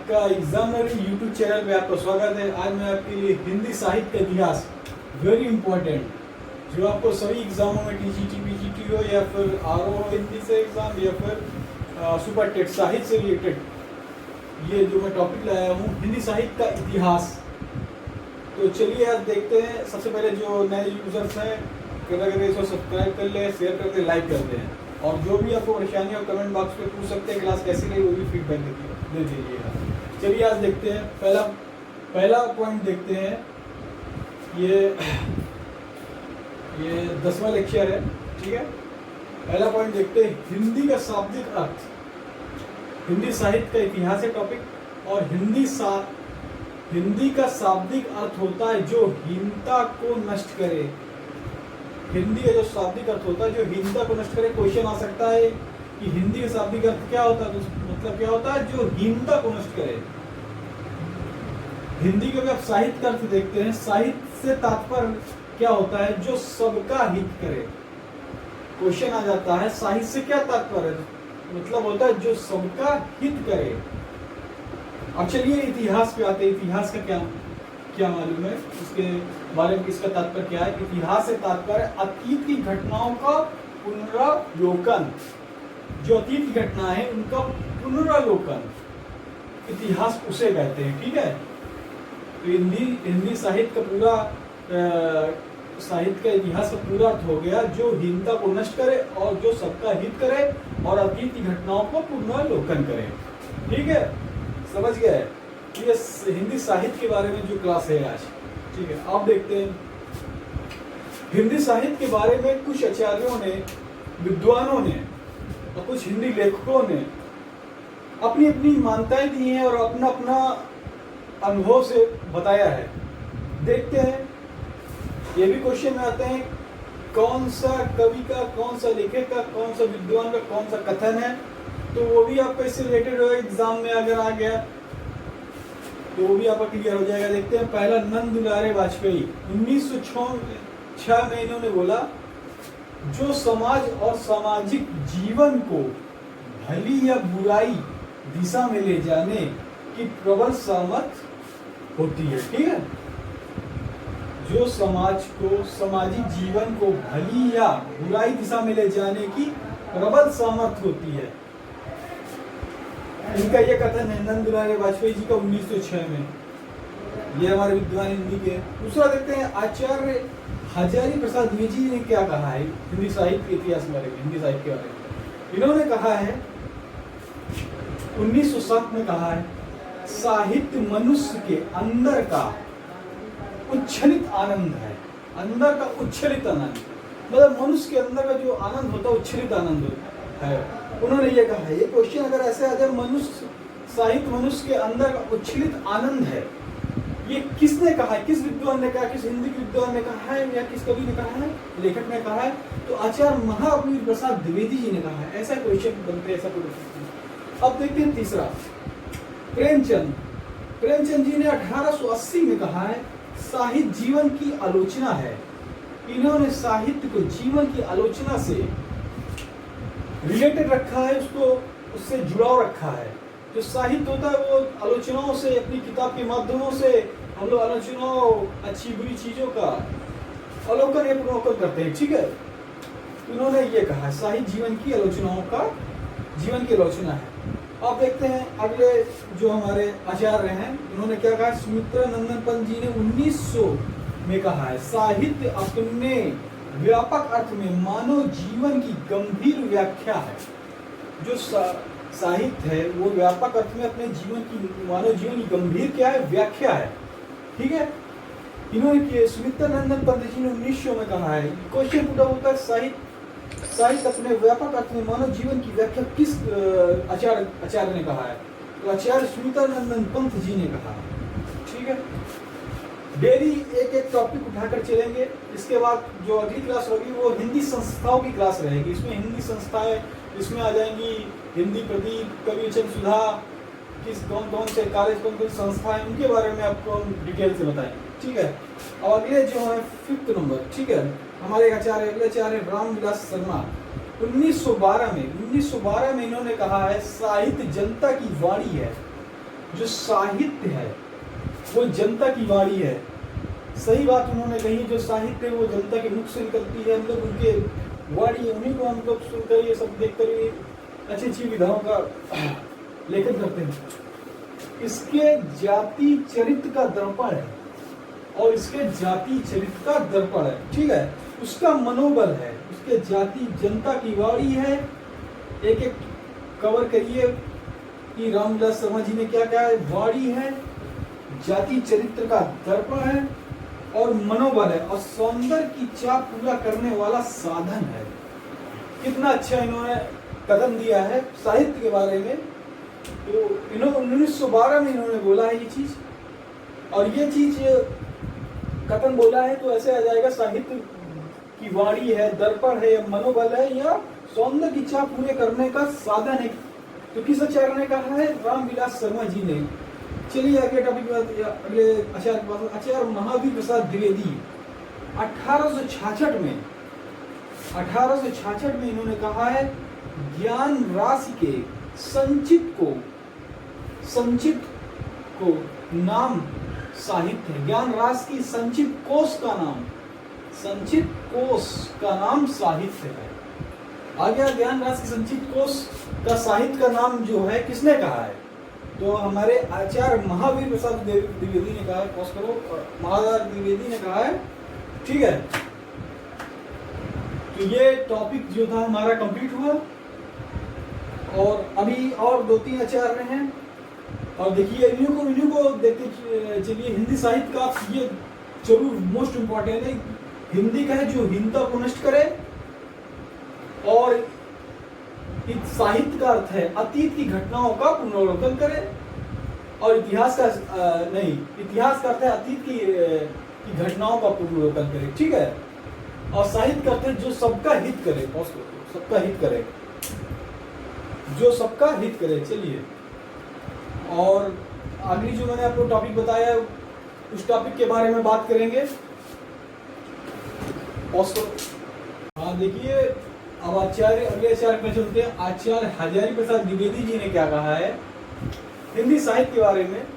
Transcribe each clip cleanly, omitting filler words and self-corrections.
का एग्जामिनरी YouTube channel पे आपका स्वागत है। आज मैं आपके लिए हिंदी साहित्य का इतिहास, वेरी इंपॉर्टेंट, जो आपको सभी एग्जामों में टीजीटी पीजीटी हो या फिर आरओ हिंदी से एग्जाम या फिर सुपर टेट साहित्य से रिलेटेड, ये जो मैं टॉपिक लाया हूँ हिंदी साहित्य का इतिहास। तो चलिए आज देखते हैं। सबसे पहले जो नए यूजर्स हैं कृपया करके इसको सब्सक्राइब कर ले, शेयर कर दे, लाइक कर दें, और जो भी आपको परेशानी हो कमेंट बॉक्स पे पूछ सकते हैं। क्लास कैसी रही वो भी फीडबैक दे दीजिएगा। चलिए आज देखते हैं। पहला पॉइंट देखते हैं। ये 10वां लेक्चर है, ठीक है। पहला पॉइंट देखते हैं, हिंदी का शाब्दिक अर्थ। हिंदी साहित्य का इतिहास है टॉपिक। और हिंदी का शाब्दिक अर्थ होता है जो हीनता को नष्ट करे। हिंदी का जो शाब्दिक अर्थ होता है जो हीनता को नष्ट करे। क्वेश्चन आ सकता है कि हिंदी का शाब्दिक अर्थ क्या होता है, तो मतलब क्या होता है, जो हीनता को नष्ट करे। हिंदी का भी आप साहित्य का अर्थ देखते हैं। साहित्य से तात्पर्य क्या होता है, जो सबका हित करे। क्वेश्चन आ जाता है साहित्य से क्या तात्पर्य है, मतलब होता है जो सबका हित करे। अब चलिए इतिहास पे आते हैं। इतिहास का क्या मालूम है, इसके बारे में इसका तात्पर्य क्या है। इतिहास से तात्पर्य अतीत की घटनाओं का पुनरावलोकन। जो अतीत की घटना है उनका पुनरावलोकन, इतिहास उसे कहते हैं, ठीक है। तो हिंदी साहित्य का पूरा साहित्य का इतिहास का पूरा अर्थ हो गया जो हीनता को नष्ट करे और जो सबका हित करे और अतीत की घटनाओं को पुनरावलोकन करे, ठीक है। समझ गए। ये हिंदी साहित्य के बारे में जो क्लास है आज, ठीक है। आप देखते हैं हिंदी साहित्य के बारे में कुछ आचार्यों ने, विद्वानों ने और कुछ हिंदी लेखकों ने अपनी अपनी मान्यताएं दी हैं और अपना अपना अनुभव से बताया है। देखते हैं। ये भी क्वेश्चन में आते हैं कौन सा कवि का, कौन सा लेखक का, कौन सा विद्वान का कौन सा कथन है, तो वो भी आपका इससे रिलेटेड होगा। एग्जाम में अगर आ गया तो वो भी आपका क्लियर हो जाएगा। देखते हैं। पहला, नंद दुलारे वाजपेयी 1906 में इन्होंने बोला, जो समाज और सामाजिक जीवन को भली या बुराई दिशा में ले जाने की प्रबल सामर्थ्य होती है, ठीक है। जो समाज को, सामाजिक जीवन को भली या बुराई दिशा में ले जाने की प्रबल सामर्थ्य होती है, इनका यह कथन है नंद दुलारे वाजपेयी जी का 1906 में। ये हमारे विद्वान हिंदी के। दूसरा देखते हैं, आचार्य हजारी प्रसाद द्विवेदी जी ने क्या कहा है हिंदी साहित्य के इतिहास के बारे में, हिंदी साहित्य के बारे में। इन्होंने कहा है 1907 में कहा है, साहित्य मनुष्य के अंदर का उच्छलित आनंद है। अंदर का उच्छलित आनंद, मतलब मनुष्य के अंदर का जो आनंद होता है उच्छलित आनंद है। उन्होंने ये कहा है। ये क्वेश्चन अगर ऐसे आ जाए, साहित्य मनुष्य के अंदर का उच्छलित आनंद है, ये किसने कहा है, किस विद्वान ने कहा, किस हिंदी के विद्वान ने कहा है या किस कवि ने कहा है, लेखक ने कहा है, तो आचार्य महावीर प्रसाद द्विवेदी जी ने कहा है। ऐसा क्वेश्चन बनते हैं, ऐसा क्वेश्चन। अब देखते हैं तीसरा, प्रेमचंद जी ने 1880 में कहा है, साहित्य जीवन की आलोचना है। इन्होंने साहित्य को जीवन की आलोचना से रिलेटेड रखा है, उससे जुड़ाव रखा है। जो साहित्य होता है वो आलोचनाओं से, अपनी किताब के माध्यमों से हम लोग आलोचनाओं, अच्छी बुरी चीजों का अवलोकन या पुनर्लोकन करते हैं, ठीक है। उन्होंने ये कहा साहित्य जीवन की आलोचनाओं का, जीवन की आलोचना है। अब देखते हैं अगले जो हमारे आचार्य हैं, उन्होंने क्या कहा। सुमित्रा नंदन पंत जी ने 1900 में कहा है, साहित्य अपने व्यापक अर्थ में मानव जीवन की गंभीर व्याख्या है। जो साहित्य है वो व्यापक अर्थ में अपने जीवन की, मानव जीवन की गंभीर क्या है, व्याख्या है, ठीक है। इन्होंने सुमित्रा नंदन पंत जी ने 1900 में कहा है। क्वेश्चन पूरा होता है, साहित्य अपने व्यापक अर्थ में मानव जीवन की व्याख्या किस आचार्य ने कहा है, तो आचार्य सुमित्रा नंदन पंत जी ने कहा, ठीक है। डेली एक एक टॉपिक उठाकर चलेंगे। इसके बाद जो अगली क्लास होगी वो हिंदी संस्थाओं की क्लास रहेगी। इसमें हिंदी संस्थाएं, इसमें आ जाएंगी हिंदी प्रदीप, कविवचन सुधा, कौन कौन से कॉलेज, कौन कौन संस्थाएं, उनके बारे में आपको हम डिटेल से बताएंगे, ठीक है। और अगले जो है 5th नंबर, ठीक है, हमारे अगले आचार्य रामविलास शर्मा 1912 में इन्होंने कहा है, साहित्य जनता की वाणी है। जो साहित्य है वो जनता की वाणी है। सही बात उन्होंने कही, जो साहित्य है वो जनता के मुख से निकलती है, हम लोग उनके वाणी, उन्हीं को हम लोग सुनकर ये सब देखकर ये अच्छी अच्छी विधाओं का लेखन करते हैं। इसके जाति चरित्र का दर्पण है, और इसके जाति चरित्र का दर्पण है, ठीक है। उसका मनोबल है, उसके जाति जनता की वाणी है। एक एक कवर करिए कि रामविलास शर्मा जी ने क्या कहा है। वाणी है, जाति चरित्र का दर्पण है, और मनोबल है, और सौंदर्य की चाह पूरा करने वाला साधन है। कितना अच्छा इन्होंने कदम दिया है साहित्य के बारे में। तो इन्होंने 1912 में इन्होंने बोला है ये चीज, और ये चीज कथन बोला है तो ऐसे आ जाएगा, साहित्य की वाणी है, दर्पण है, मनोबल है, या सौंदर्य की इच्छा पूरे करने का साधन है। तो किस आचार्य ने कहा है? रामविलास शर्मा जी ने। चलिए आगे टॉपिक अगले आचार्य के पास। आचार्य महावीर प्रसाद द्विवेदी 1866 में इन्होंने कहा है, ज्ञान राशि के संचित को नाम साहित्य है। ज्ञान राशि की संचित कोश का नाम साहित्य है। आगे ज्ञान राशि की संचित कोश का साहित्य का नाम जो है किसने कहा है? तो हमारे आचार्य महावीर प्रसाद द्विवेदी ने कहा है। पॉज करो, महावीर द्विवेदी ने कहा है, ठीक है। तो ये टॉपिक जो था हमारा कंप्लीट हुआ, और अभी और 2-3 आचार्य हैं, और देखिए इन्हीं को देखते चलिए। हिंदी साहित्य का ये जरूर मोस्ट इम्पोर्टेंट है। हिंदी का है जो हीनता को नष्ट करे, और साहित्य का अर्थ है अतीत की घटनाओं का पुनरावलोकन करे, और इतिहास का अर्थ है अतीत की घटनाओं का पुनरावलोकन करे, ठीक है। और साहित्य का अर्थ है जो सबका हित करे, जो सबका हित करे। चलिए, और अगली जो मैंने आपको टॉपिक बताया उस टॉपिक के बारे में बात करेंगे। हाँ देखिए, अब अगले आचार्य पे चलते हैं। आचार्य हजारी प्रसाद द्विवेदी जी ने क्या कहा है हिंदी साहित्य के बारे में?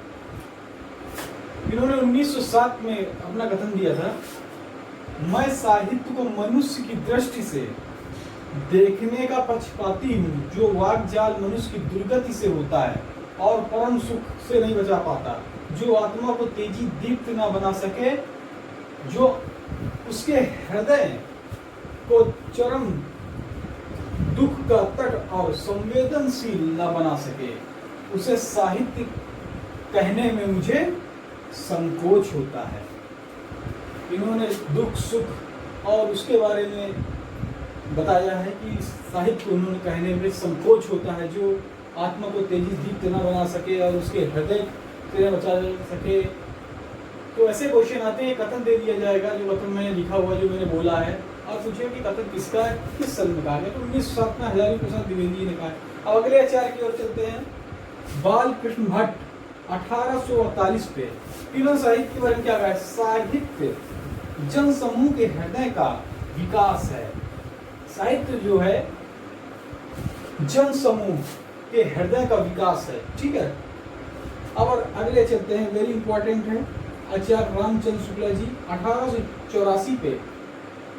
इन्होंने 1907 में अपना कथन दिया था, मैं साहित्य को मनुष्य की दृष्टि से देखने का पक्षपाती हूँ, जो वाक्जाल मनुष्य की दुर्गति से होता है और परम सुख से नहीं बचा पाता, जो आत्मा को तेजी दीप्त न बना सके, जो उसके हृदय को चरम दुख का तट और संवेदनशील न बना सके, उसे साहित्य कहने में मुझे संकोच होता है। इन्होंने दुख सुख और उसके बारे में बताया है कि साहित्य को उन्होंने कहने में संकोच होता है, जो आत्मा को तेजी दीप्त न बना सके और उसके हृदय से बचा सके। तो ऐसे क्वेश्चन आते हैं, कथन दे दिया जाएगा, जो कथन मैंने लिखा हुआ, जो मैंने बोला है, और पूछे कि कथन किसका है, किस सन में कहा गया। तो 1907 में हजारी प्रसाद द्विवेदी ने कहा है। अब अगले आचार्य की ओर चलते हैं। बाल कृष्ण भट्ट 1848 पे इन्होंने साहित्य के बारे में क्या कहा है? साहित्य जन समूह के हृदय का विकास है। साहित्य जो है जन समूह के हृदय का विकास है, ठीक है। अब अगले चलते हैं, वेरी इंपॉर्टेंट है। आचार्य रामचंद्र शुक्ला जी 1884 पे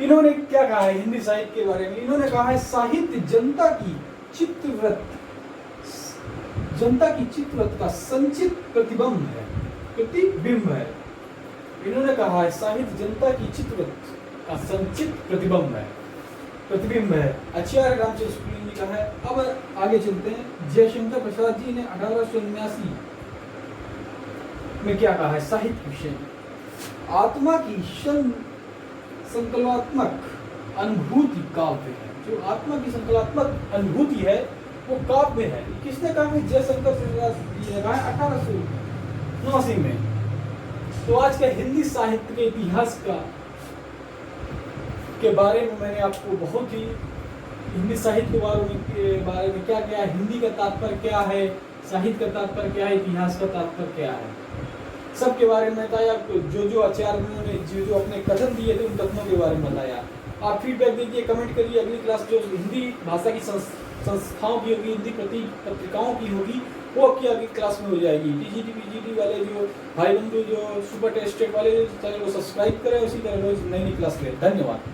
इन्होंने क्या कहा है हिंदी साहित्य के बारे में? इन्होंने कहा है, साहित्य जनता की चित्रवृत्त का संचित प्रतिबिंब है। इन्होंने कहा है, साहित्य जनता की चित्रवृत्त का संचित प्रतिबिंब है। आचार्य रामचंद्र शुक्ला ने कहा है। अब आगे चलते हैं। जयशंकर प्रसाद जी ने 1879 में क्या कहा है साहित्य विषय? आत्मा की संकल्पात्मक अनुभूति काव्य है। जो आत्मा की संकल्पात्मक अनुभूति है वो काव्य है। किसने कहा है? जयशंकर जी ने कहा है 1889 में। तो आज का हिंदी साहित्य के इतिहास के बारे में मैंने आपको बहुत ही हिंदी साहित्य के बारे में क्या क्या, हिंदी का तात्पर्य क्या है, साहित्य का तात्पर्य क्या है, इतिहास का तात्पर्य क्या है, सबके बारे में बताया। जो आचार्यों ने जो अपने कथन दिए थे उन कथनों के बारे में बताया। आप फीडबैक दीजिए, कमेंट करिए। अगली क्लास जो हिंदी भाषा की संस्थाओं की होगी, हिंदी पत्रिकाओं की होगी, वो आपकी आगे क्लास में हो जाएगी। टीजीटी पीजीटी वाले जो भाई बंधु जो सुपर टेस्टेड वाले चैनल को सब्सक्राइब करें, उसी तरह रोज नई नई क्लास लें। धन्यवाद।